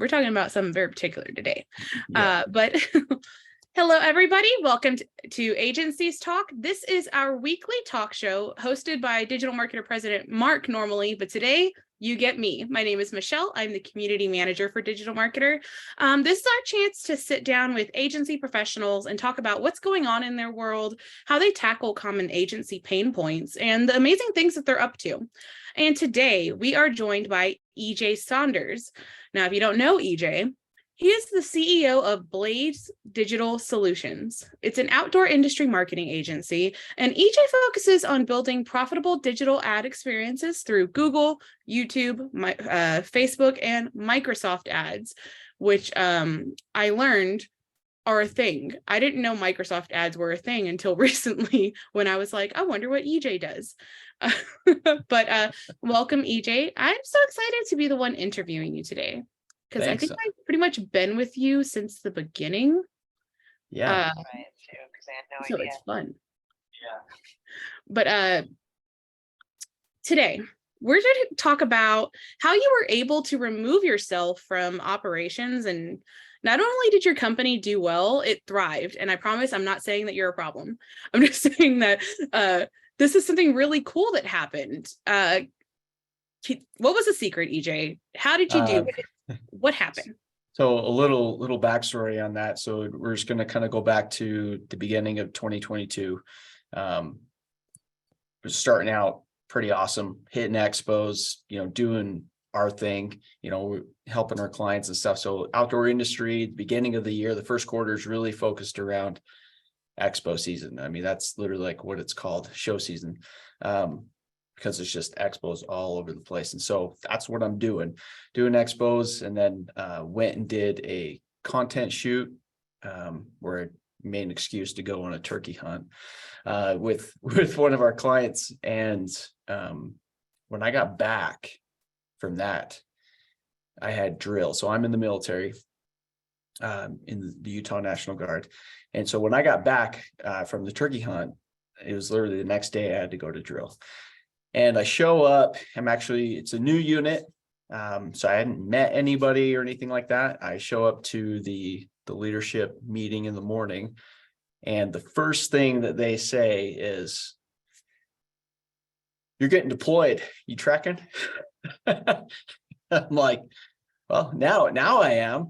We're talking about something very particular today. Yeah. But hello, everybody. Welcome to Agencies Talk. This is our weekly talk show hosted by digital marketer President Mark normally, but today you get me. My name is Michelle. I'm the community manager for Digital Marketer. This is our chance to sit down with agency professionals and talk about what's going on in their world, how they tackle common agency pain points, and the amazing things that they're up to. And today we are joined by EJ Saunders. Now, if you don't know EJ, he is the CEO of Blaze Digital Solutions. It's an outdoor industry marketing agency, and EJ focuses on building profitable digital ad experiences through Google, YouTube, Facebook, and Microsoft ads, which I learned are a thing. I didn't know Microsoft ads were a thing until recently when I was like, I wonder what EJ does. But welcome, EJ. I'm so excited to be the one interviewing you today because I think I've pretty much been with you since the beginning. Yeah. Right, too, because I had no So idea. it's fun. Yeah. But today we're going to talk about how you were able to remove yourself from operations, and not only did your company do well, it thrived. And I promise I'm not saying that you're a problem. I'm just saying that this is something really cool that happened. What was the secret, EJ? How did you do it? What happened? So a little backstory on that. So we're just going to kind of go back to the beginning of 2022. We're starting out pretty awesome, hitting expos, doing our thing, we're helping our clients and stuff. So outdoor industry, beginning of the year, the first quarter is really focused around expo season. I mean, that's literally like what it's called, show season, because it's just expos all over the place. And so that's what I'm doing expos, and then went and did a content shoot where I made an excuse to go on a turkey hunt with one of our clients. And when I got back from that, I had drill. So I'm in the military, in the Utah National Guard. And so when I got back from the turkey hunt, it was literally the next day I had to go to drill. And I show up, it's a new unit. So I hadn't met anybody or anything like that. I show up to the leadership meeting in the morning, and the first thing that they say is, "You're getting deployed. You tracking?" I'm like, well, now I am.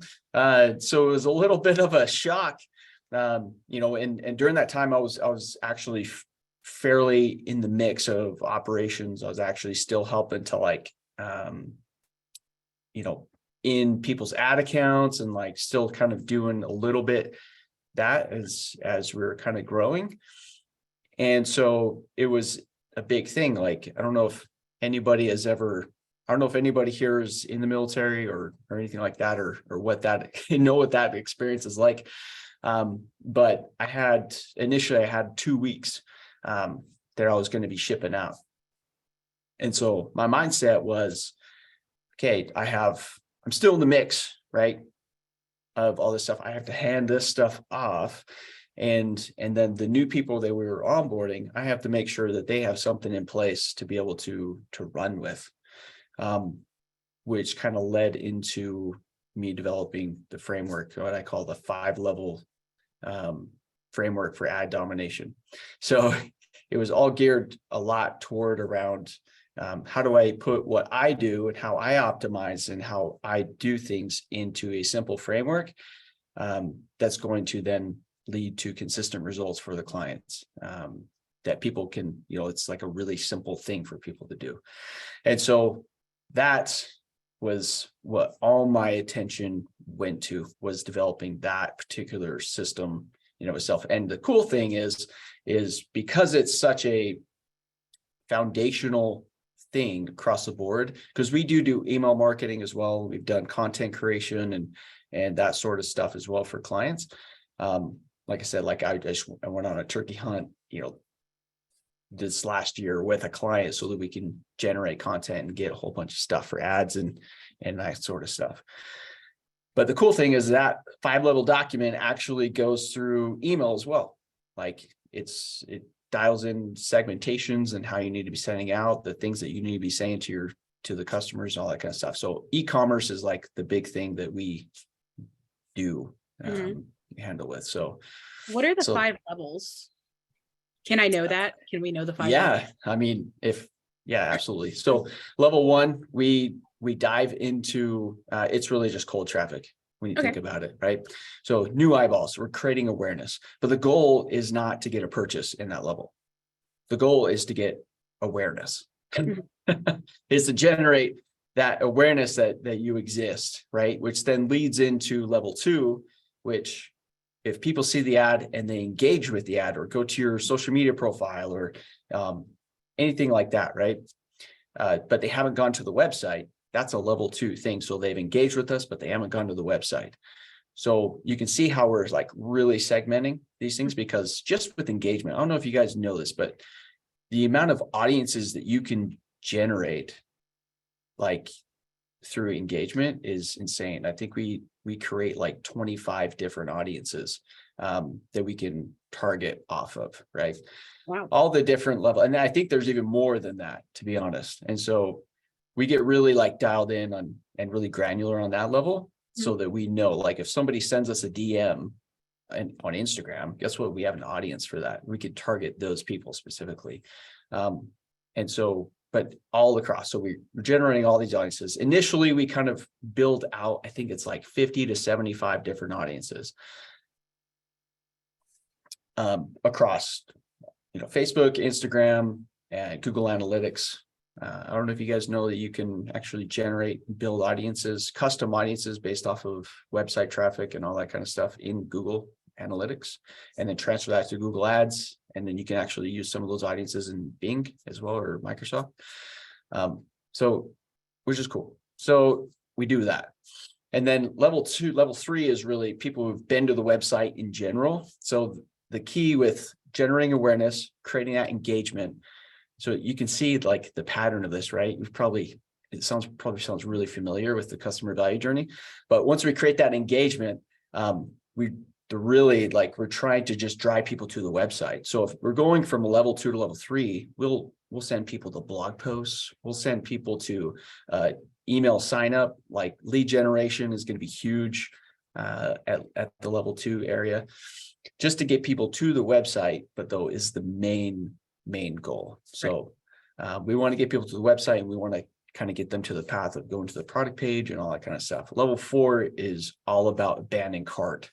So it was a little bit of a shock, and during that time I was actually fairly in the mix of operations. I was actually still helping to in people's ad accounts, and still kind of doing a little bit that as we were kind of growing. And so it was a big thing. I don't know if anybody here is in the military or anything like that, or what that, what that experience is like. But I had 2 weeks that I was going to be shipping out. And so my mindset was, okay, I'm still in the mix, right, of all this stuff. I have to hand this stuff off. And then the new people that we were onboarding, I have to make sure that they have something in place to be able to run with, which kind of led into me developing the framework, what I call the 5-level framework for ad domination. So it was all geared a lot toward around how do I put what I do and how I optimize and how I do things into a simple framework that's going to then lead to consistent results for the clients, that people can, it's like a really simple thing for people to do. And so that was what all my attention went to, was developing that particular system, itself. And the cool thing is because it's such a foundational thing across the board, because we do email marketing as well. We've done content creation and that sort of stuff as well for clients. Like I said, I went on a turkey hunt, this last year with a client so that we can generate content and get a whole bunch of stuff for ads and that sort of stuff. But the cool thing is that 5-level document actually goes through email as well. It dials in segmentations and how you need to be sending out the things that you need to be saying to to the customers, all that kind of stuff. So e-commerce is like the big thing that we do handle with. So What are the so- 5 levels? Can I know that? Can we know the 5 yeah, levels? I mean, absolutely. So level 1, we dive into it's really just cold traffic when you think about it, right? So new eyeballs, we're creating awareness, but the goal is not to get a purchase in that level. The goal is to get awareness, is to generate that awareness that you exist, right? Which then leads into level 2, which if people see the ad and they engage with the ad or go to your social media profile or anything like that, right? But they haven't gone to the website, that's a level 2 thing. So they've engaged with us, but they haven't gone to the website. So you can see how we're like really segmenting these things, because just with engagement, I don't know if you guys know this, but the amount of audiences that you can generate like through engagement is insane. I think we create like 25 different audiences that we can target off of, right? Wow. All the different level. And I think there's even more than that, to be honest. And so we get really like dialed in on and really granular on that level, so that we know, like if somebody sends us a DM on Instagram, guess what? We have an audience for that. We could target those people specifically. And so, but all across, so we're generating all these audiences. Initially, we kind of build out, I think it's like 50 to 75 different audiences across, Facebook, Instagram, and Google Analytics. I don't know if you guys know that you can actually build audiences, custom audiences based off of website traffic and all that kind of stuff in Google Analytics, and then transfer that to Google Ads. And then you can actually use some of those audiences in Bing as well, or Microsoft. So, which is cool. So we do that. And then level 3 is really people who've been to the website in general. So the key with generating awareness, creating that engagement. So you can see like the pattern of this, right? It sounds really familiar with the customer value journey. But once we create that engagement, we're trying to just drive people to the website. So if we're going from level 2 to level 3, we'll send people to blog posts. We'll send people to email sign up. Like lead generation is going to be huge at the level 2 area, just to get people to the website. But though is the main goal. So we want to get people to the website, and we want to kind of get them to the path of going to the product page and all that kind of stuff. Level 4 is all about abandoned cart.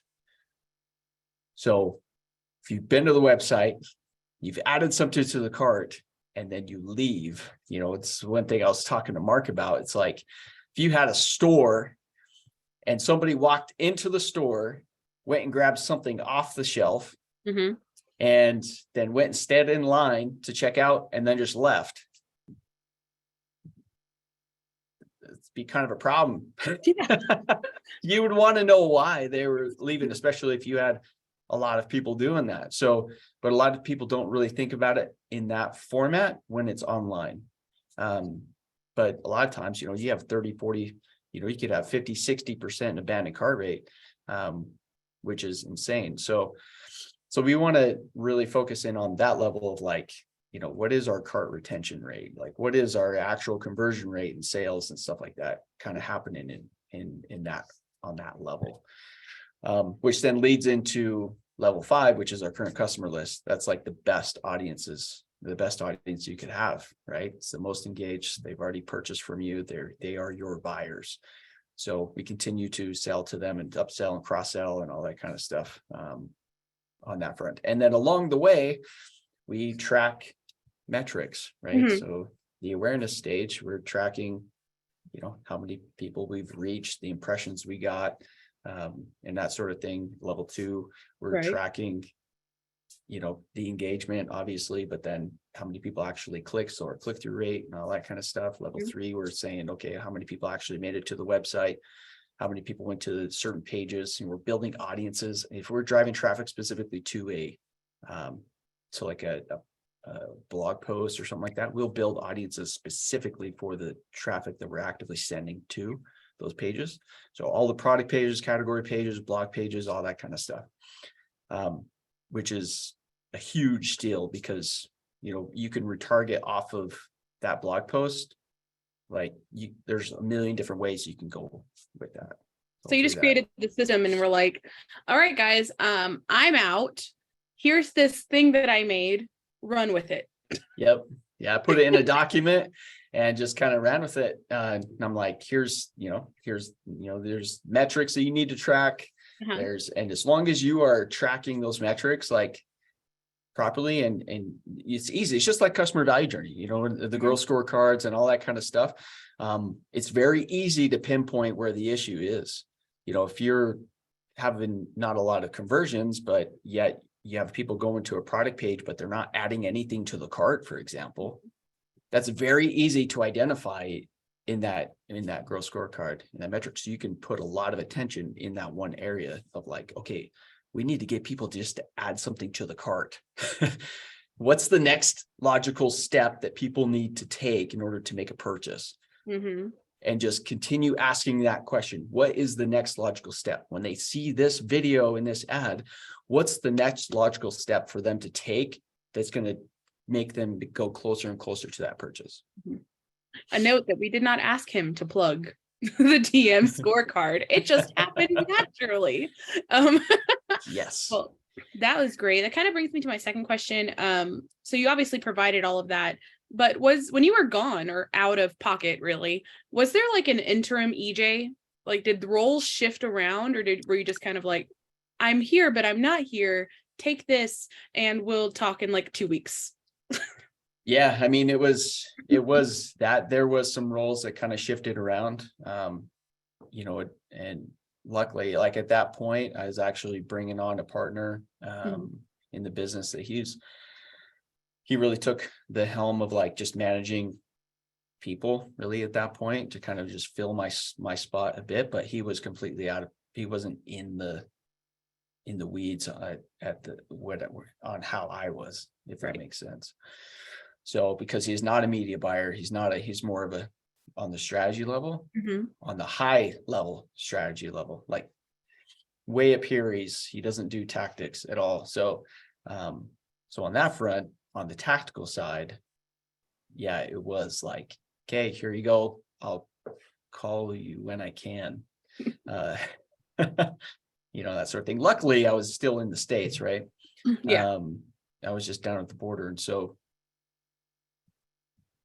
So if you've been to the website, you've added something to the cart, and then you leave, it's one thing I was talking to Mark about. It's like if you had a store and somebody walked into the store, went and grabbed something off the shelf, and then went and stood in line to check out and then just left. It'd be kind of a problem. You would want to know why they were leaving, especially if you had a lot of people doing that. So, but a lot of people don't really think about it in that format when it's online. But a lot of times, you have 30, 40, you could have 50, 60% abandoned cart rate, which is insane. So we want to really focus in on that level of like, what is our cart retention rate? Like, what is our actual conversion rate and sales and stuff like that kind of happening in that, on that level, which then leads into level 5, which is our current customer list. That's like the best audience you could have, right? It's the most engaged. They've already purchased from you. They are your buyers. So we continue to sell to them and upsell and cross sell and all that kind of stuff. On that front. And then along the way, we track metrics, right? So the awareness stage, we're tracking, how many people we've reached, the impressions we got, and that sort of thing. Level 2, we're tracking, the engagement, obviously, but then how many people actually click, so our click-through rate and all that kind of stuff. Level 3, we're saying, okay, how many people actually made it to the website? How many people went to certain pages, and we're building audiences. If we're driving traffic specifically to a blog post or something like that, we'll build audiences specifically for the traffic that we're actively sending to those pages. So all the product pages, category pages, blog pages, all that kind of stuff, which is a huge deal because, you can retarget off of that blog post like there's a million different ways you can go with that. So you just created the system and we're like, all right, guys, I'm out. Here's this thing that I made, run with it. Yep. Yeah. I put it in a document and just kind of ran with it. And I'm like, there's metrics that you need to track. And as long as you are tracking those metrics, like properly, and it's easy. It's just like customer value journey, the growth scorecards and all that kind of stuff. It's very easy to pinpoint where the issue is. If you're having not a lot of conversions, but yet you have people going to a product page, but they're not adding anything to the cart, for example, that's very easy to identify in that growth scorecard, in that metric. So you can put a lot of attention in that one area of like, okay, we need to get people just to add something to the cart. What's the next logical step that people need to take in order to make a purchase? And just continue asking that question. What is the next logical step? When they see this video in this ad, what's the next logical step for them to take that's going to make them go closer and closer to that purchase? A note that we did not ask him to plug the DM scorecard. It just happened naturally. Yes. Well, that was great. That kind of brings me to my second question. So you obviously provided all of that, but when you were gone or out of pocket, really, was there like an interim EJ? Like, did the roles shift around, or were you just kind of like, I'm here, but I'm not here. Take this and we'll talk in like 2 weeks? Yeah, I mean, it was that there was some roles that kind of shifted around, and luckily, like at that point, I was actually bringing on a partner in the business that he really took the helm of like just managing people really at that point to kind of just fill my spot a bit, but he was completely he wasn't in the weeds on how I was, if that makes sense. So because he's not a media buyer, he's more of on the strategy level, on the high level strategy level, like way up here, he doesn't do tactics at all. So on that front, on the tactical side, yeah, it was like, okay, here you go. I'll call you when I can, that sort of thing. Luckily, I was still in the States, right? Yeah. I was just down at the border. And so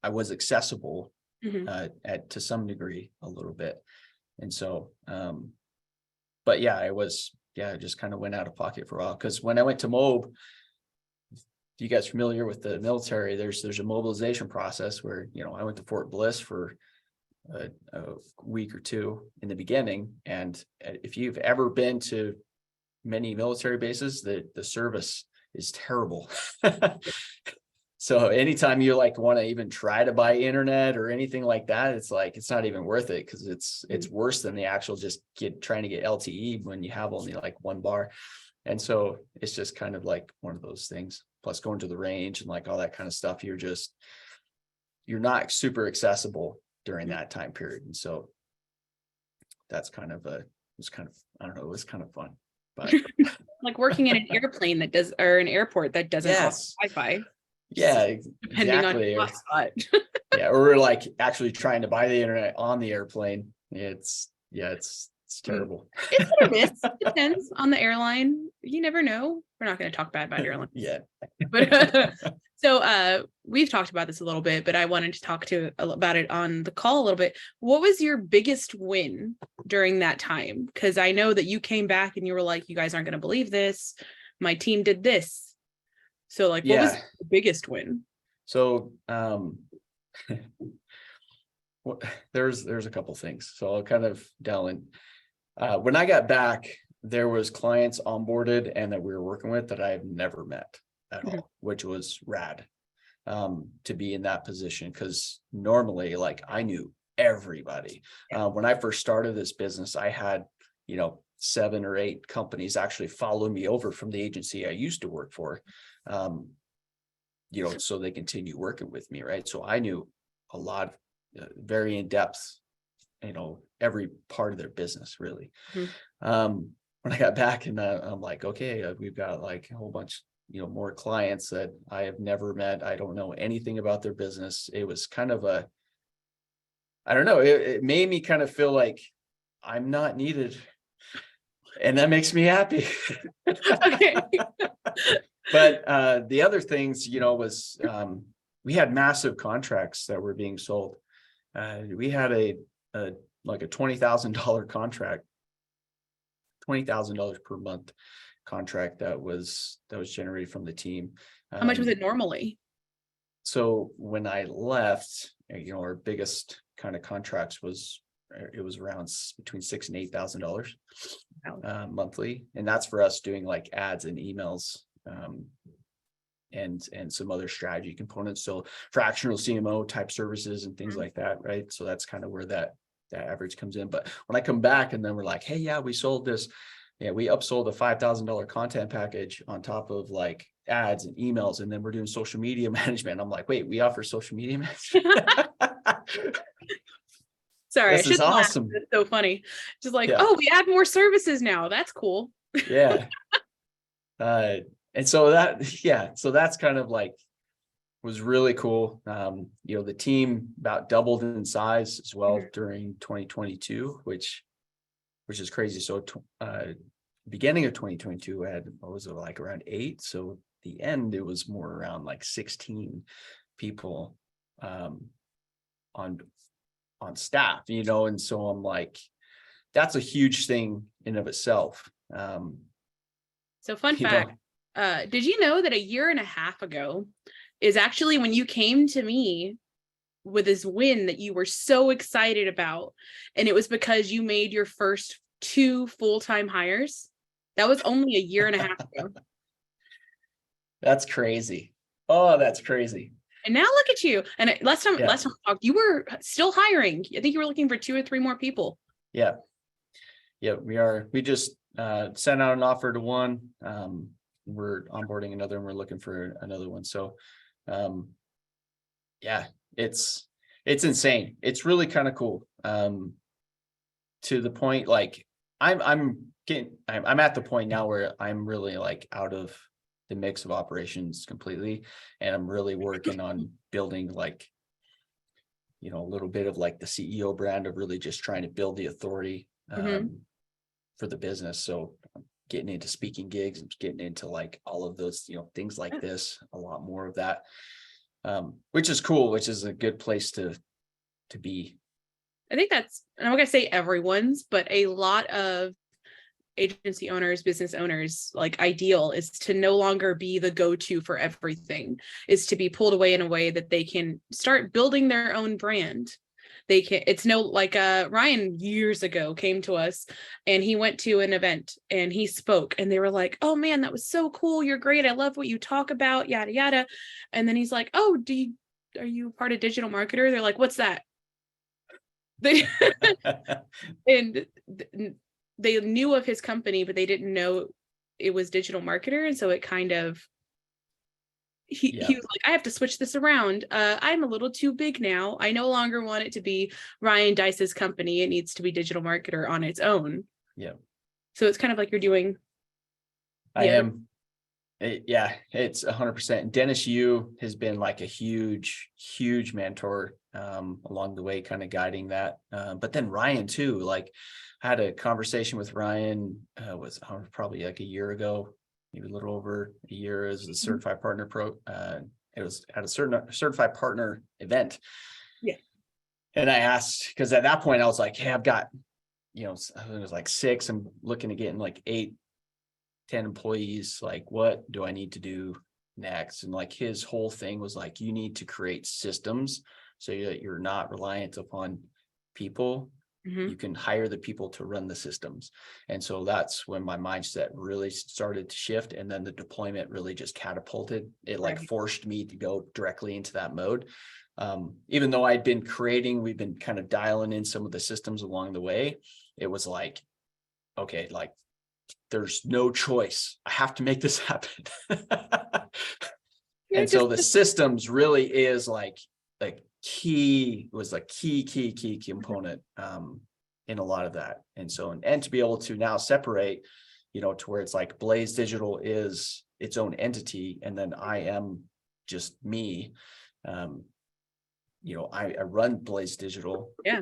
I was accessible to some degree, a little bit. And so, but yeah, I just kind of went out of pocket for a while. Because when I went to MOB, you guys familiar with the military, there's a mobilization process where, I went to Fort Bliss for a week or two in the beginning. And if you've ever been to many military bases, the service is terrible. So anytime you like want to even try to buy internet or anything like that, it's like, it's not even worth it, because it's worse than the actual just trying to get LTE when you have only like one bar. And so it's just kind of like one of those things. Plus going to the range and like all that kind of stuff, you're not super accessible during that time period. And so that's kind of I don't know, it was kind of fun. But like working in an airplane or an airport that doesn't offer Wi-Fi. Yeah, depending exactly. on hotspot. Yeah, or we're like actually trying to buy the internet on the airplane. It's terrible. It's hit or miss. Depends on the airline. You never know. We're not going to talk bad about airlines. Yeah. But so we've talked about this a little bit, but I wanted to talk about it on the call a little bit. What was your biggest win during that time? Because I know that you came back and you were like, you guys aren't going to believe this. My team did this. So like, what was the biggest win? So there's a couple things. So I'll kind of delve in. When I got back, there was clients onboarded and that we were working with that I have never met at all, which was rad to be in that position, because normally like I knew everybody. When I first started this business, I had 7 or 8 companies actually follow me over from the agency I used to work for, so they continue working with me, right? So I knew a lot, very in depth, every part of their business, really. When I got back and I'm like, okay, we've got like a whole bunch, more clients that I have never met. I don't know anything about their business. It was kind of I don't know, it made me kind of feel like I'm not needed. And that makes me happy. Okay. But the other things, was we had massive contracts that were being sold. We had a like a $20,000 contract, $20,000 per month contract that was generated from the team. How much was it normally? So when I left, our biggest kind of contracts was around between $6,000 and $8,000 monthly, and that's for us doing like ads and emails, and some other strategy components. So fractional CMO type services and things like that, right? So that's kind of where that average comes in. But when I come back and then we're like, hey, yeah, we sold this. Yeah, we upsold a $5,000 content package on top of like ads and emails, and then we're doing social media management. I'm like, wait, we offer social media management? Sorry, This I is shouldn't laugh. awesome. It's so funny. Just like, Yeah. oh, we add more services now. That's cool. Yeah. And so that's kind of like was really cool. The team about doubled in size as well during 2022, which is crazy. So beginning of 2022, I had, what was it, like around 8. So the end, it was more around like 16 people on staff, and so I'm like, that's a huge thing in of itself. So fun fact, did you know that a year and a half ago is actually when you came to me with this win that you were so excited about, and it was because you made your first 2 full-time hires? That was only a year and a half ago. That's crazy. Oh, that's crazy. And now look at you. And last time we talked, you were still hiring. I think you were looking for 2 or 3 more people. Yeah, we are. We just sent out an offer to one. We're onboarding another, and we're looking for another one. So it's insane. It's really kind of cool. To the point, like I'm at the point now where I'm really like out of the mix of operations completely, and I'm really working on building like, a little bit of like the CEO brand of really just trying to build the authority for the business. So I'm getting into speaking gigs and getting into like all of those, things like this, a lot more of that, which is cool, which is a good place to be. I think that's, I'm not gonna say everyone's, but a lot of agency owners, business owners, like ideal is to no longer be the go-to for everything, is to be pulled away in a way that they can start building their own brand. They can, it's no, like Ryan years ago came to us and he went to an event and he spoke and they were like, oh man, that was so cool. You're great. I love what you talk about, yada, yada. And then he's like, oh, are you part of Digital Marketer? They're like, what's that? And they knew of his company, but they didn't know it was Digital Marketer. And so it kind of, he was like, I have to switch this around. I'm a little too big now. I no longer want it to be Ryan Dice's company. It needs to be Digital Marketer on its own. Yeah. So it's kind of like you're doing. I am. It's 100%. Dennis Yu has been like a huge mentor along the way, kind of guiding that. But then Ryan too, like I had a conversation with Ryan, was probably like a year ago, maybe a little over a year, as a certified partner it was at a certified partner event. Yeah. And I asked, because at that point I was like, hey, I've got, it was like 6, I'm looking to get in like 8, 10 employees. Like, what do I need to do next? And like his whole thing was like, you need to create systems so that you're not reliant upon people. You can hire the people to run the systems. And so that's when my mindset really started to shift. And then the deployment really just catapulted. It like forced me to go directly into that mode. Even though we've been kind of dialing in some of the systems along the way. It was like, okay, like there's no choice. I have to make this happen. And so the systems really is like key component in a lot of that. And so, and to be able to now separate, to where it's like Blaze Digital is its own entity, and then I am just me. I run Blaze Digital. Yeah.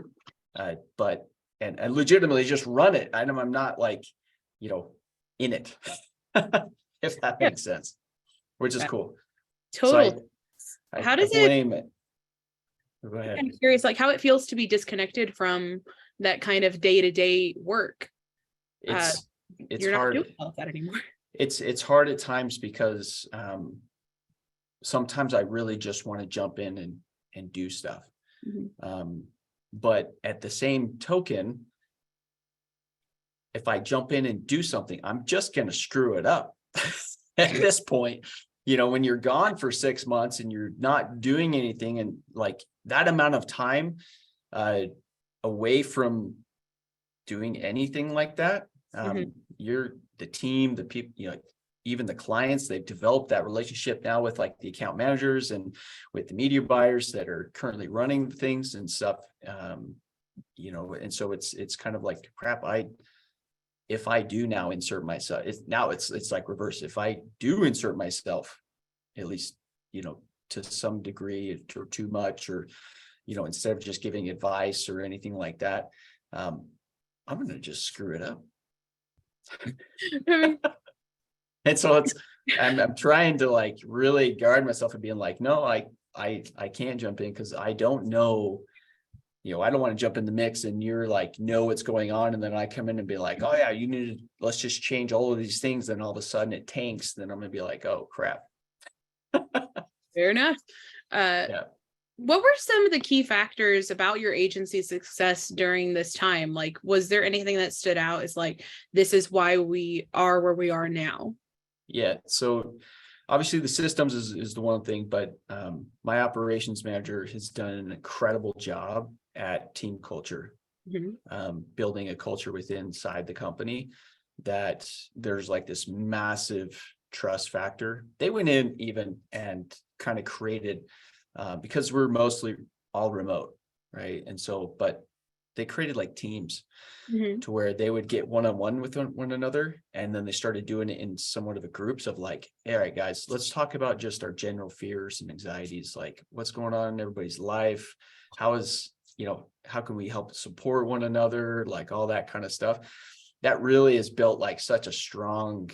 But I legitimately just run it. I'm not like, in it, if that Yeah. makes sense, which is Yeah. cool. Total. I How does blame it. Go ahead. I'm curious, like how it feels to be disconnected from that kind of day-to-day work. It's You're not hard. doing all of that anymore. It's hard at times because sometimes I really just want to jump in and do stuff. But at the same token, if I jump in and do something, I'm just going to screw it up at this point. When you're gone for 6 months and you're not doing anything, and like that amount of time away from doing anything like that, you're the team, the people, even the clients, they've developed that relationship now with like the account managers and with the media buyers that are currently running things and stuff. And so it's kind of like crap. If I do now insert myself, it's like reverse. If I do insert myself, at least, to some degree or too much, or, instead of just giving advice or anything like that, I'm going to just screw it up. And so I'm trying to like really guard myself and being like, no, I can't jump in because I don't know. I don't want to jump in the mix and you're like, know what's going on. And then I come in and be like, oh yeah, let's just change all of these things. Then all of a sudden it tanks. Then I'm going to be like, oh crap. Fair enough. Yeah. What were some of the key factors about your agency's success during this time? Like, was there anything that stood out as like, this is why we are where we are now? Yeah. So obviously the systems is the one thing, but my operations manager has done an incredible job at team culture, building a culture inside the company that there's like this massive trust factor. They went in even and kind of created, because we're mostly all remote, right? And so, but they created like teams to where they would get one-on-one with one another. And then they started doing it in somewhat of a groups of like, all right, guys, let's talk about just our general fears and anxieties, like what's going on in everybody's life. How can we help support one another? Like all that kind of stuff. That really has built like such a strong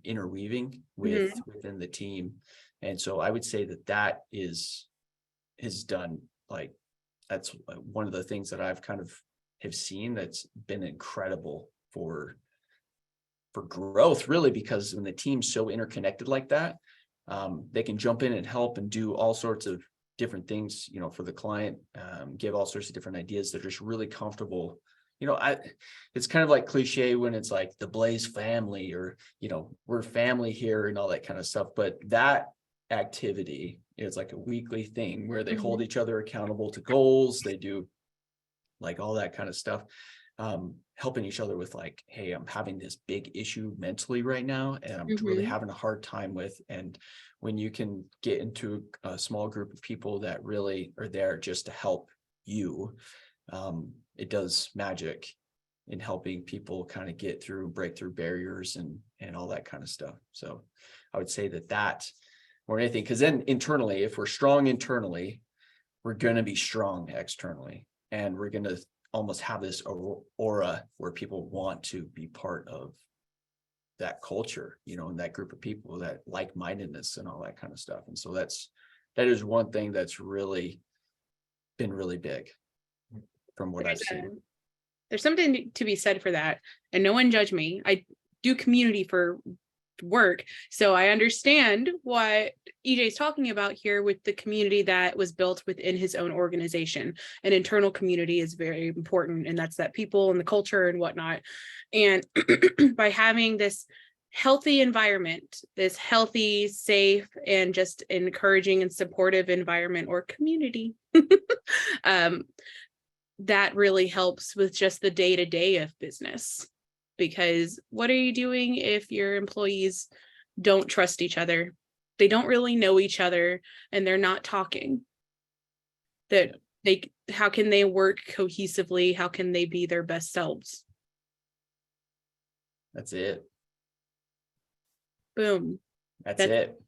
interweaving within the team. And so I would say that is done, like, that's one of the things that I've kind of have seen that's been incredible for growth, really, because when the team's so interconnected like that, they can jump in and help and do all sorts of different things, for the client, give all sorts of different ideas. They're just really comfortable. It's kind of like cliche when it's like the Blaze family, or, we're family here and all that kind of stuff. But that activity is like a weekly thing where they hold each other accountable to goals. They do like all that kind of stuff, helping each other with like, hey, I'm having this big issue mentally right now, and I'm really having a hard time with. And when you can get into a small group of people that really are there just to help you, it does magic in helping people kind of get through, break through barriers and all that kind of stuff. So I would say that more than anything, because then internally, if we're strong internally, we're going to be strong externally, and we're going to almost have this aura where people want to be part of that culture, and that group of people, that like-mindedness and all that kind of stuff. And so that is one thing that's really been really big from what I've seen. There's something to be said for that, and no one judge me. I do community for work, so I understand what EJ is talking about here with the community that was built within his own organization. An internal community is very important, and that's that people and the culture and whatnot. And by having this healthy environment, this healthy, safe, and just encouraging and supportive environment or community, that really helps with just the day-to-day of business. Because what are you doing if your employees don't trust each other? They don't really know each other, and they're not talking. How can they work cohesively? How can they be their best selves? That's it. Boom. That's it.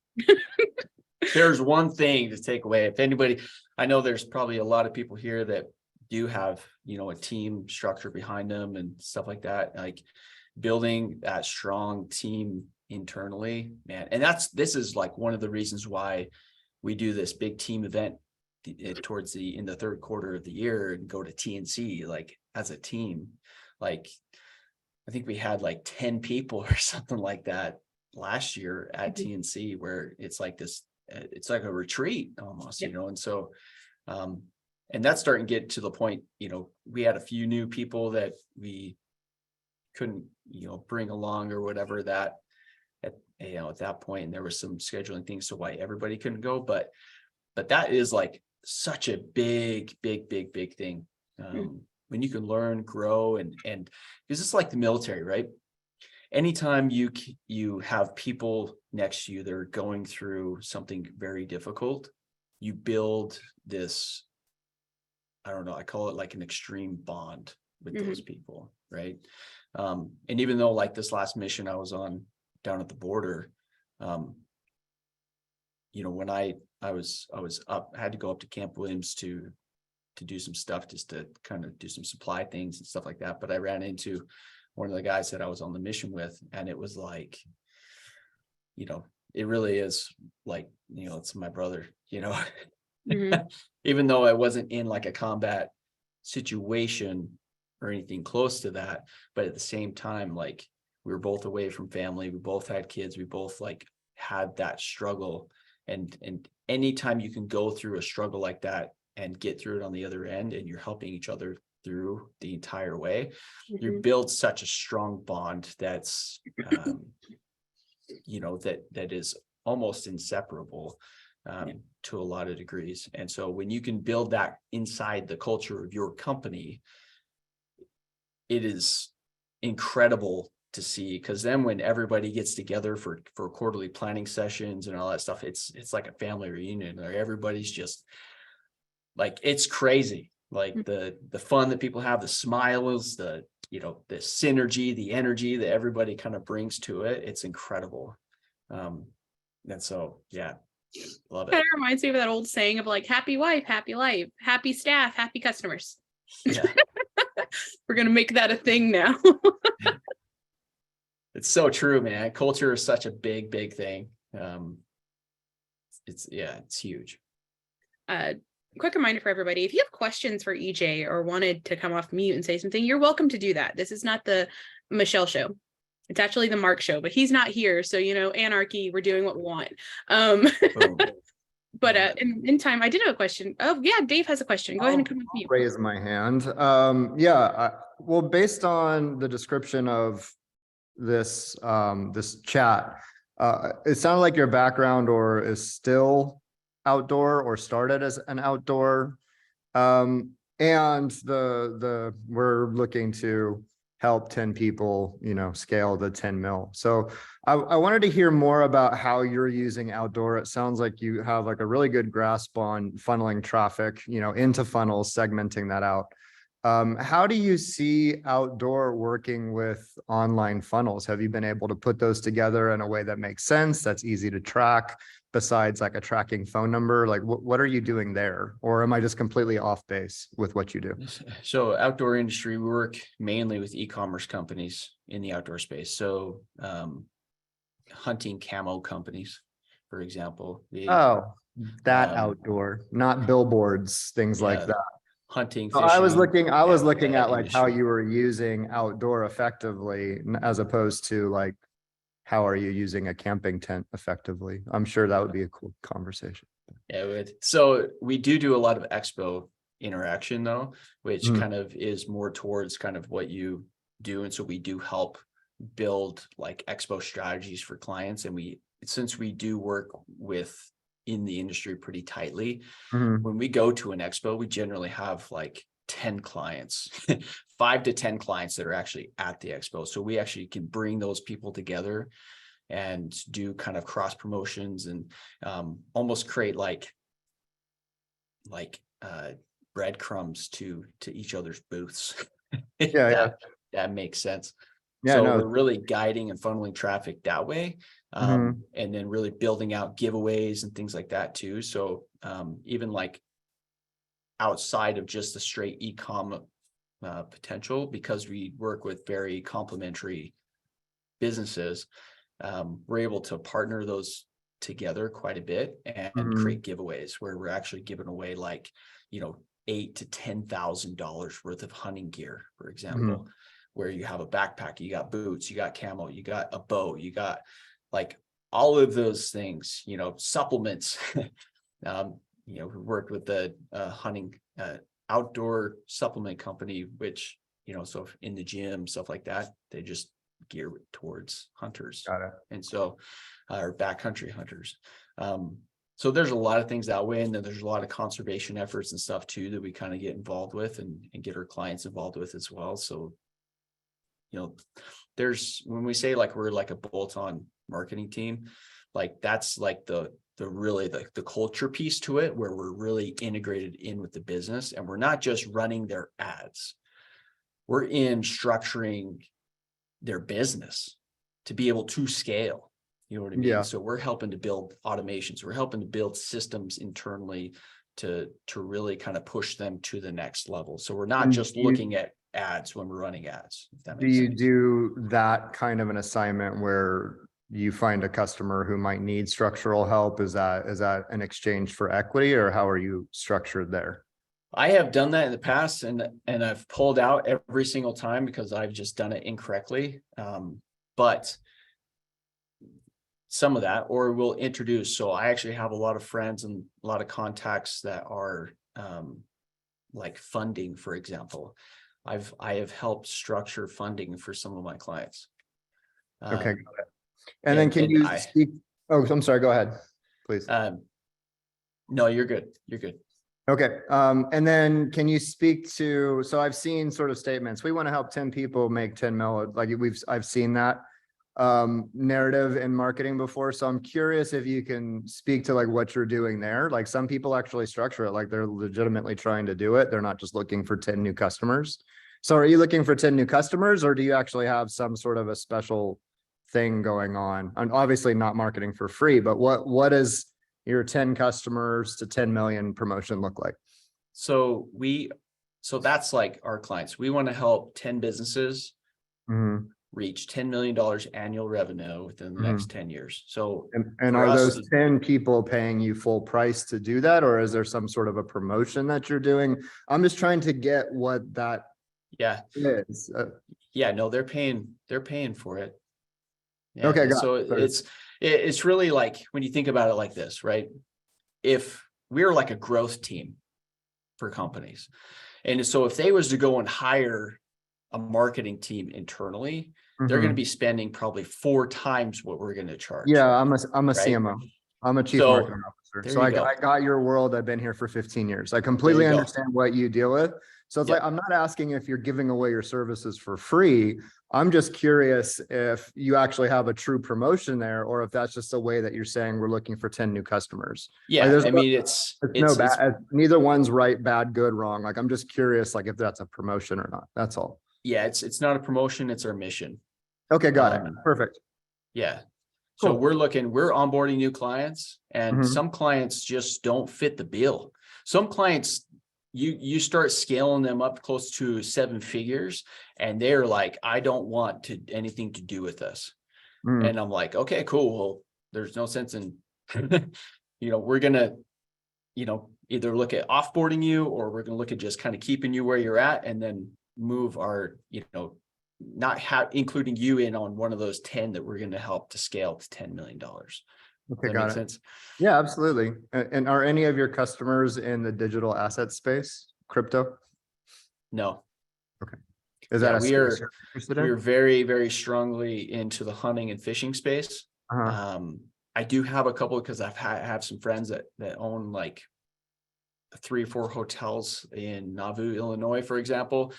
there's one thing to take away. If anybody, I know there's probably a lot of people here that do have, a team structure behind them and stuff like that, like building that strong team internally, man. And this is like one of the reasons why we do this big team event in the third quarter of the year and go to TNC, like as a team. Like, I think we had like 10 people or something like that last year at TNC, where it's like this, it's like a retreat almost, and so, and that's starting to get to the point, we had a few new people that we couldn't, bring along or whatever that at that point, and there was some scheduling things to why everybody couldn't go, but that is like such a big thing. When you can learn, grow, and because it's like the military, right? Anytime you have people next to you that are going through something very difficult, you build this, I don't know, I call it like an extreme bond with those people, right? And even though like this last mission I was on down at the border, when I was up, I had to go up to Camp Williams to do some stuff, just to kind of do some supply things and stuff like that. But I ran into one of the guys that I was on the mission with, and it was like, it really is like, it's my brother, even though I wasn't in like a combat situation or anything close to that. But at the same time, like, we were both away from family. We both had kids. We both like had that struggle. And anytime you can go through a struggle like that and get through it on the other end, and you're helping each other through the entire way, you build such a strong bond that's, that is almost inseparable to a lot of degrees. And so when you can build that inside the culture of your company, it is incredible to see, because then when everybody gets together for quarterly planning sessions and all that stuff, it's like a family reunion, or everybody's just like, it's crazy. Like the fun that people have, the smiles, the synergy, the energy that everybody kind of brings to it. It's incredible. And so, yeah, love it. Kind of reminds me of that old saying of like, happy wife, happy life, happy staff, happy customers. Yeah. We're going to make that a thing now. It's so true, man. Culture is such a big thing. It's huge. Quick reminder for everybody, if you have questions for EJ or wanted to come off mute and say something, you're welcome to do that. This is not the Michelle show. It's actually the Mark show, but he's not here. So, anarchy, we're doing what we want. But in time, I did have a question. Oh, yeah, Dave has a question. Go ahead and come off mute. Raise my hand. Well, based on the description of this this chat, it sounded like your background is still outdoor or started as an outdoor, and we're looking to help 10 people scale the 10 mil. So I wanted to hear more about how you're using outdoor. It sounds like you have like a really good grasp on funneling traffic into funnels, segmenting that out. How do you see outdoor working with online funnels? Have you been able to put those together in a way that makes sense, that's easy to track, besides like a tracking phone number? Like what are you doing there? Or am I just completely off base with what you do? So outdoor industry, we work mainly with e-commerce companies in the outdoor space. So hunting camo companies, for example. Outdoor, not billboards, things like that. Hunting, fishing. I was looking at like how you were using outdoor effectively, as opposed to like, how are you using a camping tent effectively? I'm sure that would be a cool conversation. Yeah, it would. So we do a lot of expo interaction though, which kind of is more towards kind of what you do. And so we do help build like expo strategies for clients. And since we do work in the industry pretty tightly, when we go to an expo, we generally have like 10 clients, 5 to 10 clients that are actually at the expo. So we actually can bring those people together and do kind of cross promotions and almost create like breadcrumbs to each other's booths. That makes sense. Yeah, So no. we're really guiding and funneling traffic that way. Mhm. And then really building out giveaways and things like that too. So even like outside of just the straight e-com potential, because we work with very complementary businesses, we're able to partner those together quite a bit and Mhm. create giveaways where we're actually giving away like, $8,000 to $10,000 worth of hunting gear, for example, where you have a backpack, you got boots, you got camo, you got a bow, you got like all of those things, supplements. We worked with the hunting outdoor supplement company, which, so in the gym, stuff like that, they just gear towards hunters. Got it. And so, or backcountry hunters. So there's a lot of things that way. And then there's a lot of conservation efforts and stuff too, that we kind of get involved with and get our clients involved with as well. So, when we say like, we're like a bolt-on marketing team, like that's like the really the culture piece to it, where we're really integrated in with the business, and we're not just running their ads. We're in structuring their business to be able to scale. You know what I mean? Yeah. So we're helping to build automations. We're helping to build systems internally to really kind of push them to the next level. So we're not And just looking at ads when we're running ads, if that Do makes you sense. do that kind of an assignment where you find a customer who might need structural help? Is that an exchange for equity, or how are you structured there? I have done that in the past, and I've pulled out every single time because I've just done it incorrectly. But some of that, or we'll introduce. So I actually have a lot of friends and a lot of contacts that are like funding, for example. I have helped structure funding for some of my clients. Okay, got it. And then can you speak? Oh, I'm sorry. Go ahead, please. No, you're good. You're good. Okay. And then can you speak to, so I've seen sort of statements, we want to help 10 people make 10 mil. Like I've seen that narrative in marketing before. So I'm curious if you can speak to like what you're doing there. Like some people actually structure it like they're legitimately trying to do it. They're not just looking for 10 new customers. So are you looking for 10 new customers, or do you actually have some sort of a special thing going on? And obviously not marketing for free, but what is your 10 customers to 10 million promotion look like? So that's like our clients. We want to help 10 businesses reach $10 million annual revenue within the next 10 years. So, and are those 10 people paying you full price to do that? Or is there some sort of a promotion that you're doing? I'm just trying to get what that is. Yeah, no, they're paying for it. Yeah, okay. So it's really like, when you think about it like this, right? If we're like a growth team for companies, and so if they was to go and hire a marketing team internally, they're going to be spending probably 4 times what we're going to charge. Yeah, I'm a right? CMO. I'm a chief marketing officer. So I got your world. I've been here for 15 years. I completely understand what you deal with. So it's like, I'm not asking if you're giving away your services for free. I'm just curious if you actually have a true promotion there, or if that's just a way that you're saying we're looking for 10 new customers. Yeah. Like, I mean, it's no bad, neither one's right, bad, good, wrong. Like, I'm just curious, like if that's a promotion or not. That's all. Yeah. It's not a promotion. It's our mission. Okay. Got it. Perfect. Yeah. Cool. So we're onboarding new clients, and some clients just don't fit the bill. Some clients, you start scaling them up close to 7 figures, and they're like, I don't want anything to do with this. And I'm like, okay, cool. Well, there's no sense in, we're going to, either look at offboarding you, or we're going to look at just kind of keeping you where you're at, and then move our, not including you in on one of those 10 that we're going to help to scale to $10 million. Okay, that got make it. Sense? Yeah, absolutely. And are any of your customers in the digital asset space, crypto? No. Okay. Is that a space you're interested in? We're very, very strongly into the hunting and fishing space. I do have a couple, because I have some friends that own like 3 or 4 hotels in Nauvoo, Illinois, for example,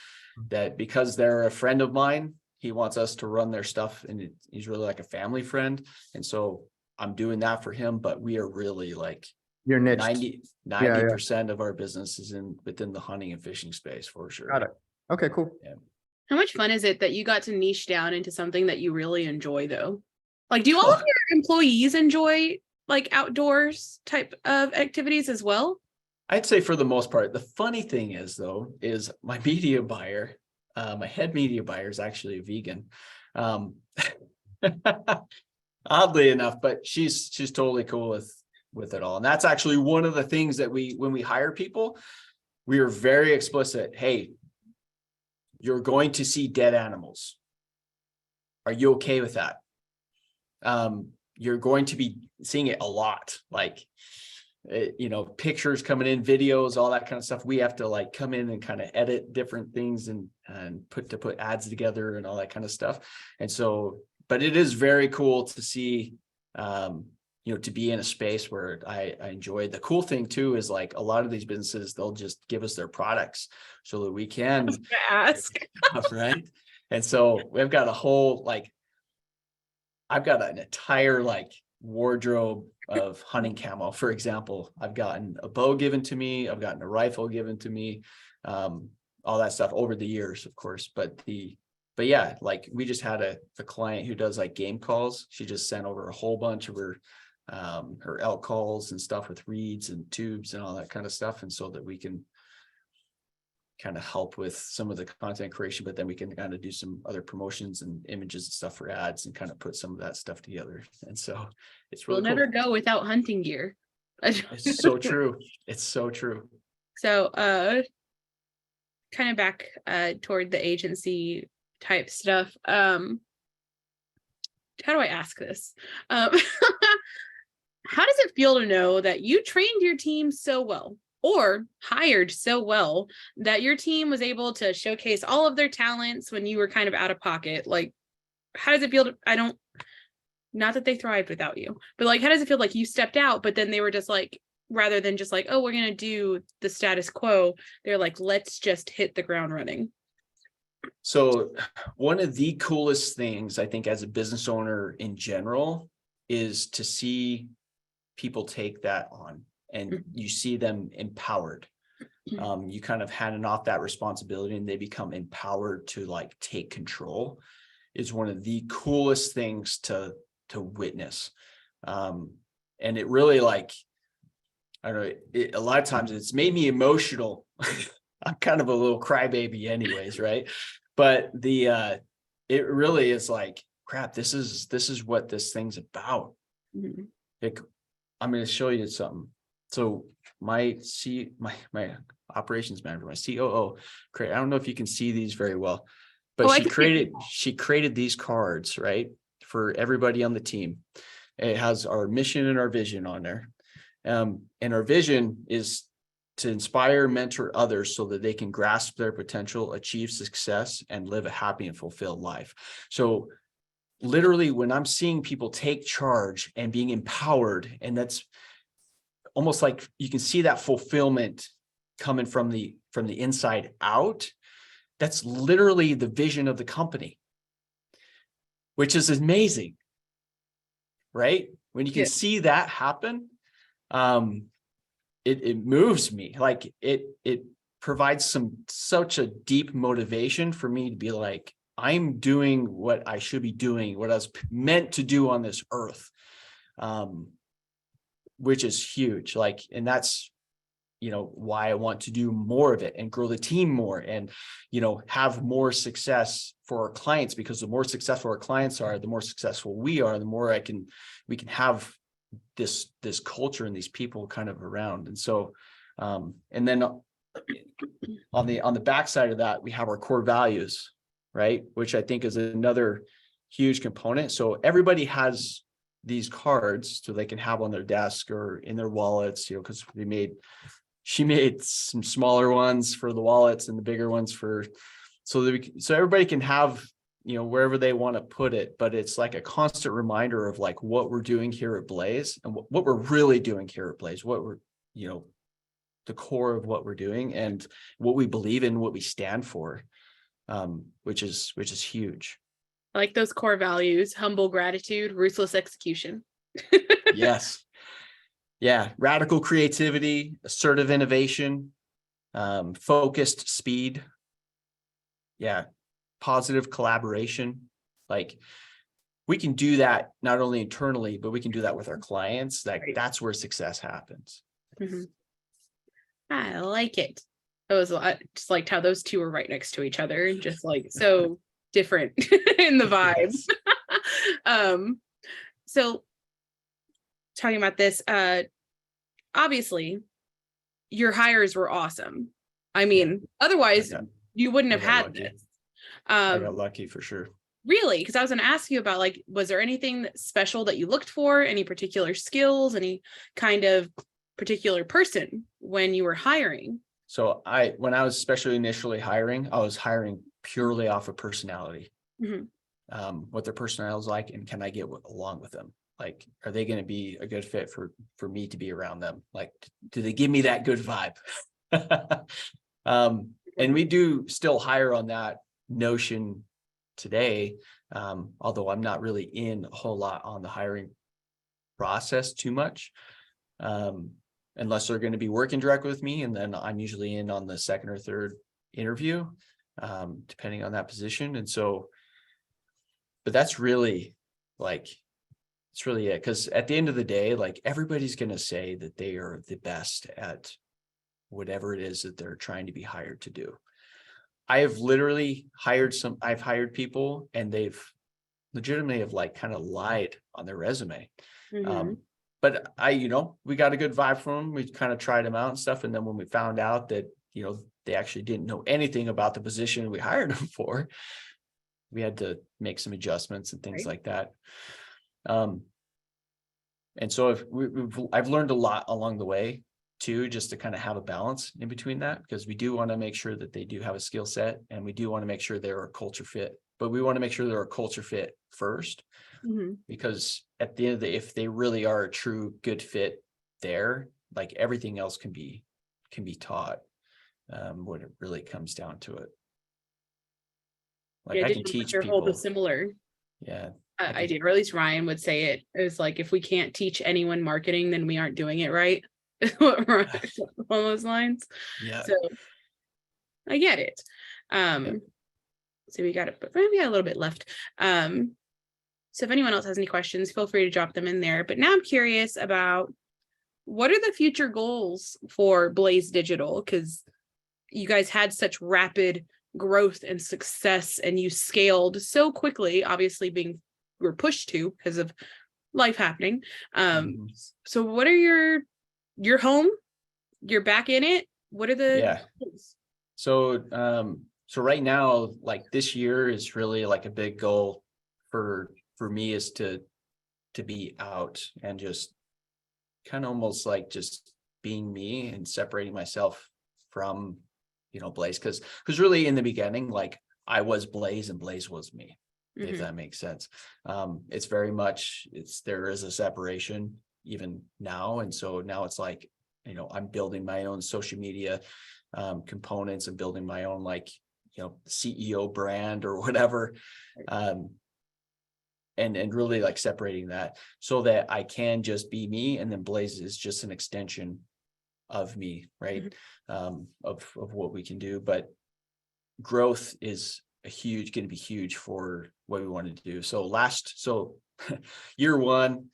that because they're a friend of mine, he wants us to run their stuff, and he's really like a family friend. And so I'm doing that for him, but we are really like your niche. 90% of our business is within the hunting and fishing space, for sure. Got it. Okay, cool. Yeah. How much fun is it that you got to niche down into something that you really enjoy though? Like, do all of your employees enjoy like outdoors type of activities as well? I'd say for the most part. The funny thing is though, is my media buyer, my head media buyer is actually a vegan. Oddly enough, but she's totally cool with it all. And that's actually one of the things that when we hire people, we are very explicit. Hey, you're going to see dead animals. Are you okay with that? You're going to be seeing it a lot, like, pictures coming in, videos, all that kind of stuff. We have to like come in and kind of edit different things and put ads together and all that kind of stuff. And so, but it is very cool to see, to be in a space where I enjoy. The cool thing too is like a lot of these businesses, they'll just give us their products so that we can Ask. right. And so we've got a whole, like, I've got an entire like wardrobe of hunting camo. For example, I've gotten a bow given to me. I've gotten a rifle given to me, all that stuff over the years, of course. But yeah, like we just had a client who does like game calls. She just sent over a whole bunch of her elk calls and stuff with reeds and tubes and all that kind of stuff. And so that we can kind of help with some of the content creation, but then we can kind of do some other promotions and images and stuff for ads and kind of put some of that stuff together. And so it's really We'll never go without hunting gear. It's so true. It's so true. So kind of back toward the agency type stuff. How do I ask this? How does it feel to know that you trained your team so well or hired so well that your team was able to showcase all of their talents when you were kind of out of pocket? Like, how does it feel to, not that they thrived without you, but like, how does it feel like you stepped out, but then they were just like, rather than just like, oh, we're going to do the status quo, they're like, let's just hit the ground running. So one of the coolest things I think as a business owner in general is to see people take that on and you see them empowered. You kind of handing off that responsibility and they become empowered to like take control is one of the coolest things to witness. And it really like, I don't know, a lot of times it's made me emotional. I'm kind of a little crybaby anyways, right? But it really is like, crap, this is what this thing's about. I'm going to show you something. So my operations manager, my COO, I don't know if you can see these very well, but she created these cards, right, for everybody on the team. It has our mission and our vision on there. And our vision is to inspire, mentor others so that they can grasp their potential, achieve success, and live a happy and fulfilled life. So literally when I'm seeing people take charge and being empowered, and that's almost like you can see that fulfillment coming from the inside out, that's literally the vision of the company, which is amazing, right? When you can see that happen, it moves me. Like it provides such a deep motivation for me to be like, I'm doing what I should be doing, what I was meant to do on this earth, which is huge. Like, and that's, why I want to do more of it and grow the team more and, have more success for our clients, because the more successful our clients are, the more successful we are, the more we can have this culture and these people kind of around. And so, and then on the backside of that, we have our core values, right? Which I think is another huge component. So everybody has these cards so they can have on their desk or in their wallets, because she made some smaller ones for the wallets and the bigger ones so everybody can have, wherever they want to put it, but it's like a constant reminder of like what we're doing here at Blaze and what we're really doing here at Blaze, what we're, the core of what we're doing and what we believe in, what we stand for, which is huge. I like those core values: humble gratitude, ruthless execution. Yes. Yeah. Radical creativity, assertive innovation, focused speed. Yeah. positive collaboration. Like we can do that not only internally, but we can do that with our clients. Like Right. that's where success happens. Mhm. I like it. It was I just liked how those two were right next to each other, just like so different in the vibe. Yes. So talking about this, obviously your hires were awesome. I mean, otherwise I got- you wouldn't I have got had lucky. this. I got lucky for sure. Really, because I was going to ask you about like, was there anything special that you looked for, any particular skills, any kind of particular person when you were hiring? So when I was especially initially hiring, I was hiring purely off of personality. Mhm. What their personality is like, and can I get along with them? Like, are they going to be a good fit for me to be around them? Like, do they give me that good vibe? And we do still hire on that notion today, although I'm not really in a whole lot on the hiring process too much, unless they're going to be working directly with me, and then I'm usually in on the second or third interview, depending on that position. And so, but that's really like, it's really it. Because at the end of the day, like everybody's going to say that they are the best at whatever it is that they're trying to be hired to do. I have literally I've hired people and they've legitimately have like kind of lied on their resume. Mhm. But we got a good vibe from them. We kind of tried them out and stuff. And then when we found out that, they actually didn't know anything about the position we hired them for, we had to make some adjustments and things Right. like that. And so I've learned a lot along the way too, just to kind of have a balance in between that, because we do want to make sure that they do have a skill set, and we do want to make sure they're a culture fit, but we want to make sure they're a culture fit first, Mhm. because at the end of the day, if they really are a true good fit there, like everything else can be taught, when it really comes down to it. Like Yeah, I can digital teach marketer hold a people. similar Yeah. I can- idea, or at least Ryan would say it. It was like, if we can't teach anyone marketing, then we aren't doing it right. Along those lines. Yeah. So I get it. So we got a little bit left. So if anyone else has any questions, feel free to drop them in there. But now I'm curious about, what are the future goals for Blaze Digital? Because you guys had such rapid growth and success, and you scaled so quickly, obviously we're pushed to because of life happening. Mhm. So what are your home? You're back in it. What are the Yeah. So right now, like this year is really like a big goal for me, is to be out and just kind of almost like just being me and separating myself from, Blaze. Because really in the beginning, like I was Blaze and Blaze was me, if Mhm. that makes sense. It's very much, there is a separation even now. And so now it's like, I'm building my own social media components and building my own CEO brand or whatever, and really like separating that so that I can just be me, and then Blaze is just an extension of me, right? Of what we can do. But growth is going to be huge for what we want to do. So year one,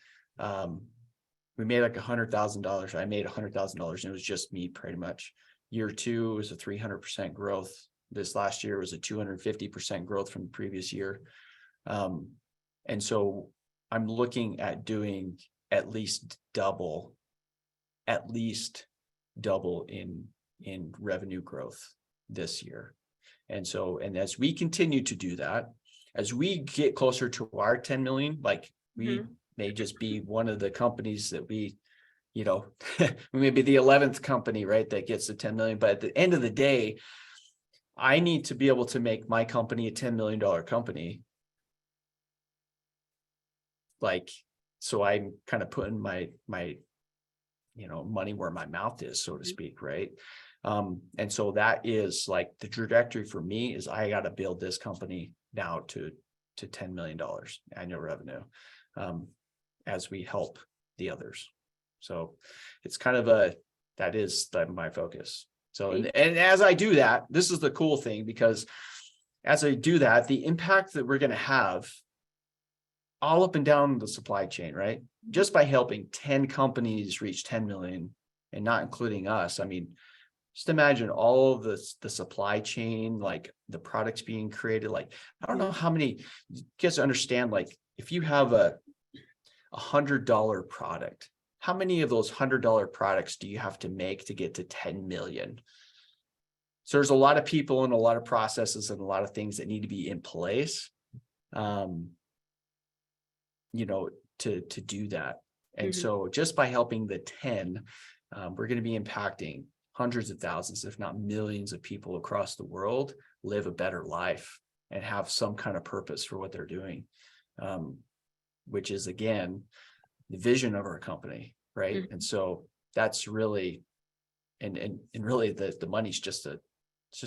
we made like $100,000. I made $100,000 and it was just me pretty much. Year two was a 300% growth. This last year was a 250% growth from the previous year. And so I'm looking at doing at least double in revenue growth this year. And as we continue to do that, as we get closer to our 10 million, like we may just be one of the companies that we may be the 11th company, right, that gets to 10 million. But at the end of the day, I need to be able to make my company a $10 million company. Like, so I'm kind of putting my money where my mouth is, so to speak, right? And so that is like the trajectory for me, is I got to build this company now to $10 million annual revenue, as we help the others. So it's kind of that is my focus. So, and as I do that, this is the cool thing, because as I do that, the impact that we're going to have all up and down the supply chain, right? Just by helping 10 companies reach 10 million and not including us. I mean, just imagine all of the supply chain, like the products being created. Like, I don't know how many, you guys understand, like if you have a $100 product, how many of those $100 products do you have to make to get to 10 million? So there's a lot of people and a lot of processes and a lot of things that need to be in place, you know, to do that. And so just by helping the 10, we're going to be impacting hundreds of thousands, if not millions of people across the world live a better life and have some kind of purpose for what they're doing, which is, again, the vision of our company, right? And so that's really, and really the money's just a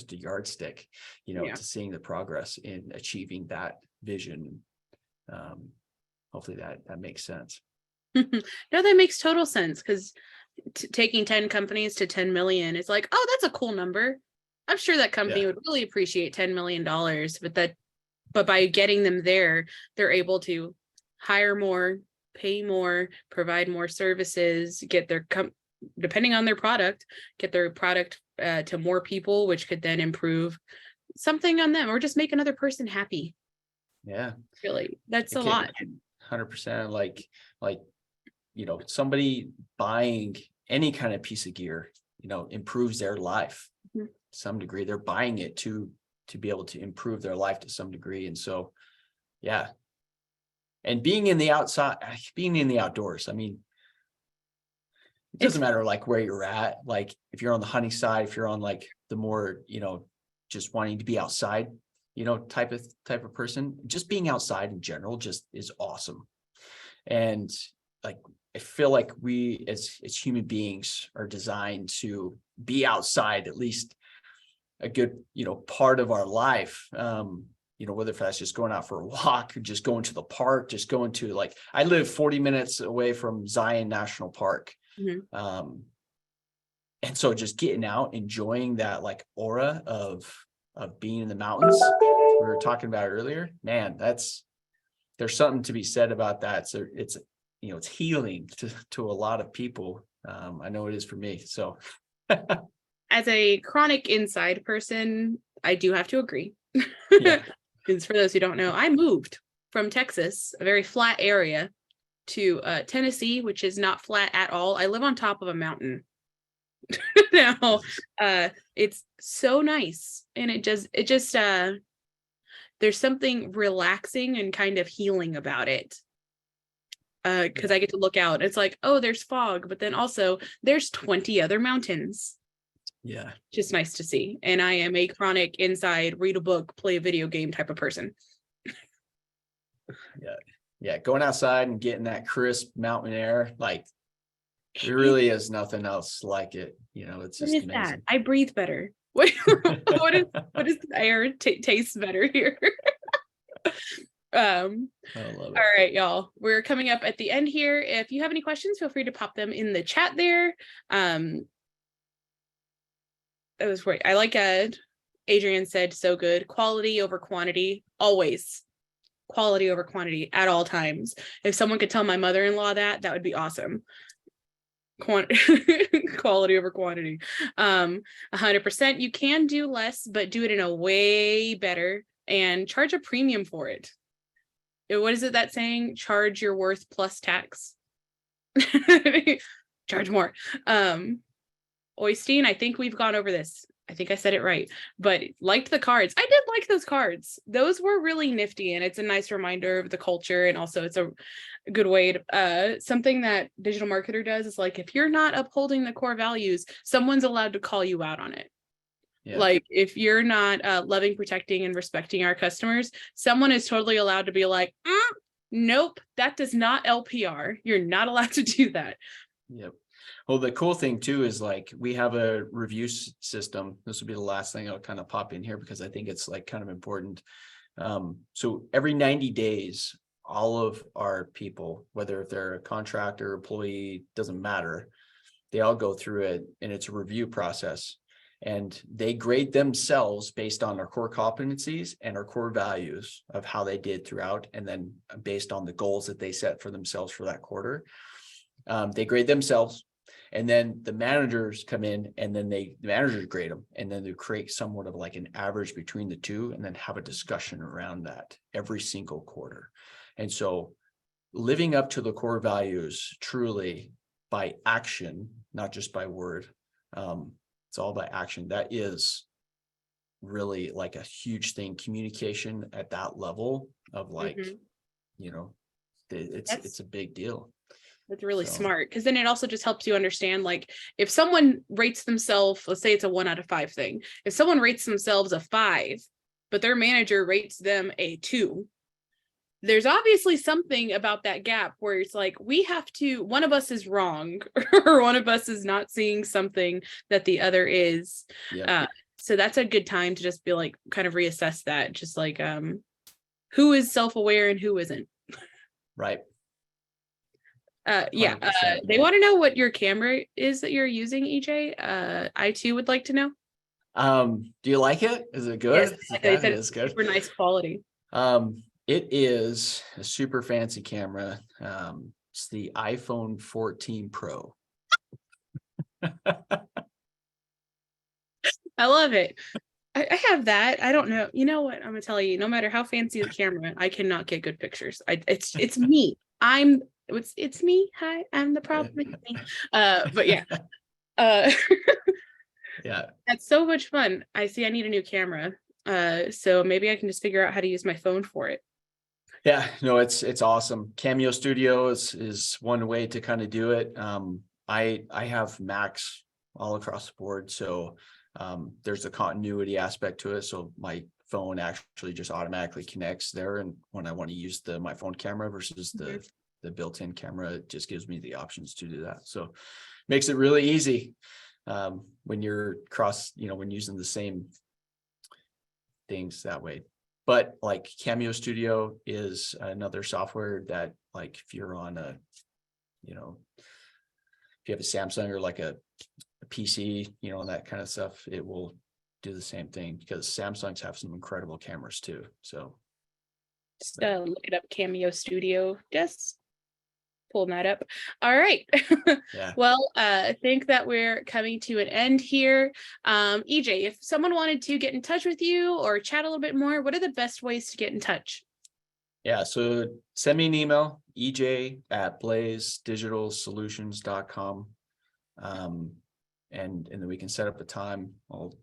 yardstick, you know, to seeing the progress in achieving that vision. Hopefully that makes sense. No, that makes total sense, because taking 10 companies to 10 million is like, oh, that's a cool number. I'm sure that company would really appreciate $10 million, but by getting them there, they're able to hire more, pay more, provide more services, get their depending on their product, get their product to more people, which could then improve something on them or just make another person happy. Yeah, really, that's a lot. 100%. Like, you know, somebody buying any kind of piece of gear, you know, improves their life to some degree. They're buying it to be able to improve their life to some degree. And so, yeah. And being in the outdoors, I mean, it doesn't matter like where you're at. Like if you're on the hunting side, if you're on like the more, you know, just wanting to be outside, you know, type of person, just being outside in general just is awesome. And like, I feel like we as human beings are designed to be outside at least a good, you know, part of our life. You know, whether that's just going out for a walk, or just going to the park, just going to, like, I live 40 minutes away from Zion National Park. And so just getting out, enjoying that like aura of being in the mountains we were talking about earlier, man, there's something to be said about that. So it's, you know, it's healing to a lot of people. I know it is for me. So as a chronic inside person, I do have to agree. Because for those who don't know, I moved from Texas, a very flat area, to Tennessee, which is not flat at all. I live on top of a mountain. Now, it's so nice, and it just there's something relaxing and kind of healing about it. Because I get to look out. It's like, oh, there's fog, but then also there's 20 other mountains. Yeah. Just nice to see. And I am a chronic inside, read a book, play a video game type of person. Yeah. Going outside and getting that crisp mountain air, like there really is nothing else like it. You know, it's just what is amazing. that? I breathe better. What is the air tastes better here? I love it. All right, y'all. We're coming up at the end here. If you have any questions, feel free to pop them in the chat there. That was great. I like Adrian said, so good. Quality over quantity, always. Quality over quantity at all times. If someone could tell my mother-in-law that would be awesome. Quality over quantity. 100%. You can do less, but do it in a way better and charge a premium for it. What is it that saying? Charge your worth plus tax. Charge more. Oystein, I think we've gone over this. I think I said it right, but liked the cards. I did like those cards. Those were really nifty, and it's a nice reminder of the culture, and also it's a good way to something that digital marketer does is like, if you're not upholding the core values, someone's allowed to call you out on it. Yeah. Like if you're not loving, protecting, and respecting our customers, someone is totally allowed to be like, nope, that does not LPR. You're not allowed to do that. Yep. Well, the cool thing too is like we have a review system. This will be the last thing I'll kind of pop in here because I think it's like kind of important. So every 90 days, all of our people, whether if they're a contractor, employee, doesn't matter, they all go through it, and it's a review process. And they grade themselves based on their core competencies and our core values of how they did throughout. And then based on the goals that they set for themselves for that quarter, they grade themselves. And then the managers come in and then the managers grade them. And then they create somewhat of like an average between the two and then have a discussion around that every single quarter. And so living up to the core values truly by action, not just by word, it's all by action. That is really like a huge thing. Communication at that level of like, you know, it's a big deal. That's really smart, because then it also just helps you understand, like, if someone rates themselves, let's say it's a 1 out of 5 thing. If someone rates themselves a 5, but their manager rates them a 2, there's obviously something about that gap where it's like, we have to, one of us is wrong or one of us is not seeing something that the other is. So that's a good time to just be like, kind of reassess that, just like, who is self-aware and who isn't. Right. They want to know what your camera is that you're using, EJ. I too would like to know. Do you like it? Is it good? Yes, they said it is good. Super nice quality. It is a super fancy camera. It's the iPhone 14 Pro. I love it. I have that. I don't know. You know what? I'm gonna tell you, no matter how fancy the camera, I cannot get good pictures. It's me. It's me. Hi, I'm the problem. It's me. But yeah. Yeah. That's so much fun. I need a new camera. So maybe I can just figure out how to use my phone for it. Yeah, no, it's awesome. Cameo Studio is one way to kind of do it. I have Macs all across the board, so there's a continuity aspect to it. So my phone actually just automatically connects there, and when I want to use my phone camera versus the built-in camera, it just gives me the options to do that. So makes it really easy when you're when using the same things that way. But like Cameo Studio is another software that, like, if you're on if you have a Samsung or like a PC, and that kind of stuff, it will do the same thing, because Samsungs have some incredible cameras too. So just look it up, Cameo Studio. Just pulling that up. All right. Yeah. Well, I think that we're coming to an end here. EJ, if someone wanted to get in touch with you or chat a little bit more, what are the best ways to get in touch? Yeah, so send me an email, ej@blazedigitalsolutions.com. And then we can set up a time.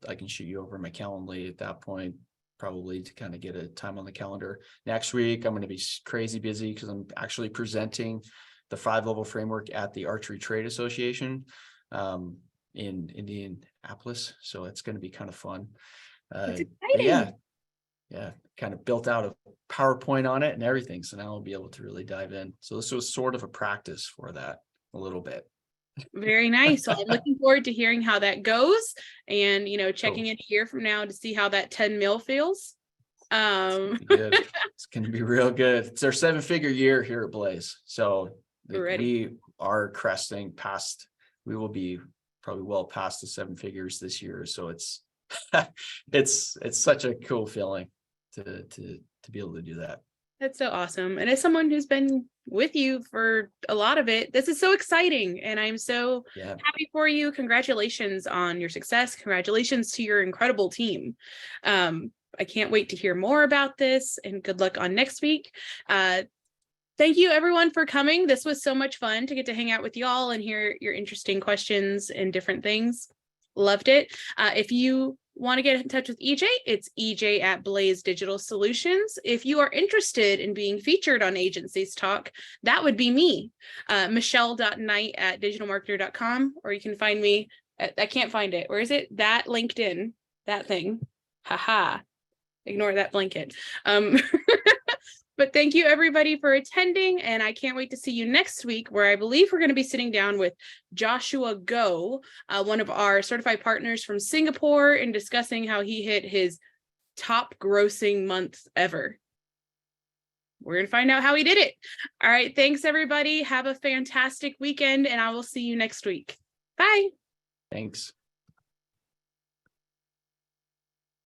I can shoot you over my Calendly at that point, probably, to kind of get a time on the calendar. Next week, I'm going to be crazy busy because I'm actually presenting the 5-level framework at the Archery Trade Association in Indianapolis. So it's going to be kind of fun. That's exciting. Yeah, kind of built out a PowerPoint on it and everything. So now I'll be able to really dive in. So this was sort of a practice for that a little bit. Very nice. So I'm looking forward to hearing how that goes, and checking in a year from now to see how that 10 mil feels. It's going to be real good. It's our 7-figure year here at Blaze. So we are cresting past. We will be probably well past the 7 figures this year. So it's it's such a cool feeling to be able to do that. That's so awesome. And as someone who's been with you for a lot of it, this is so exciting. And I'm so happy for you. Congratulations on your success. Congratulations to your incredible team. I can't wait to hear more about this, and good luck on next week. Thank you everyone for coming. This was so much fun to get to hang out with y'all and hear your interesting questions and different things. Loved it. If you want to get in touch with EJ, it's EJ@Blaze Digital Solutions. If you are interested in being featured on Agencies Talk, that would be me, michelle.knight@digitalmarketer.com, or you can find me I can't find it. Where is it? That LinkedIn, that thing. Haha. Ignore that blanket. But thank you everybody for attending, and I can't wait to see you next week, where I believe we're going to be sitting down with Joshua Go, one of our certified partners from Singapore, and discussing how he hit his top grossing month ever. We're going to find out how he did it. All right. Thanks everybody. Have a fantastic weekend, and I will see you next week. Bye. Thanks.